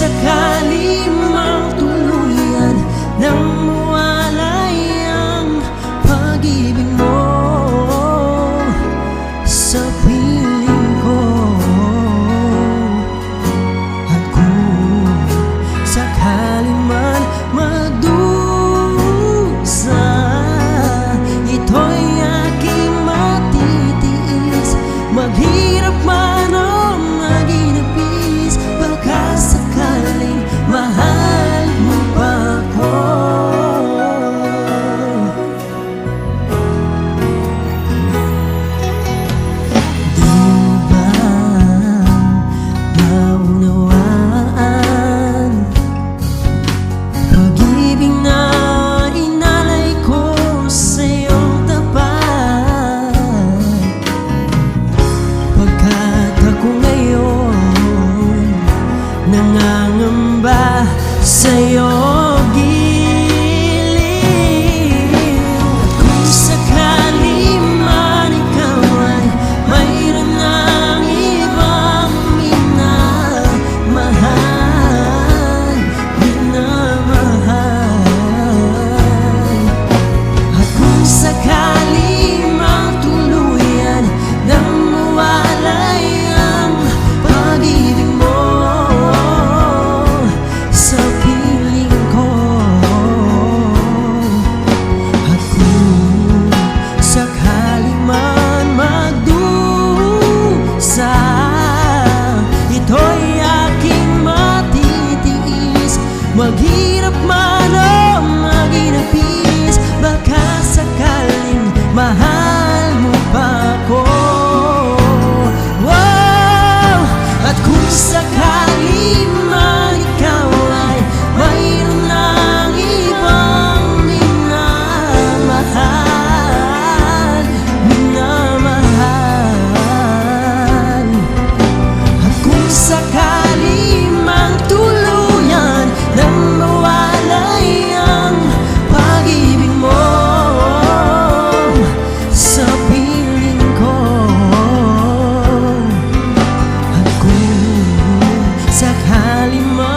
sakali mang tuluyan nang mawalay ang pag-ibig mo sa piling ko, at kung sakali man magdusa, ito'y aking matitiis. Maghirap man o maginapis, baka sakaling mahal mo pa ako. Di mo ba naunawaan pag-ibig na inalay ko sa iyong tapat? Pagkat ako ngayon nangangamba sa iyong gilid. At kung sakali man ikaw ay mayroon ng ibang minamahal, at kung sakali mang tuluyan nang mawalay ang pag-ibig mo sa piling ko, at kung sakali man magdusa, ito'y aking matitiis. Maghirap man o maginapis, baka sakaling mahal mo pa ako. Wow! At kung sakali man ikaw ay mayroon ng ibang minamahal, at kung sakali mang tuluyan nang mawalay ang pag-ibig mo sa piling ko, at kung sakali man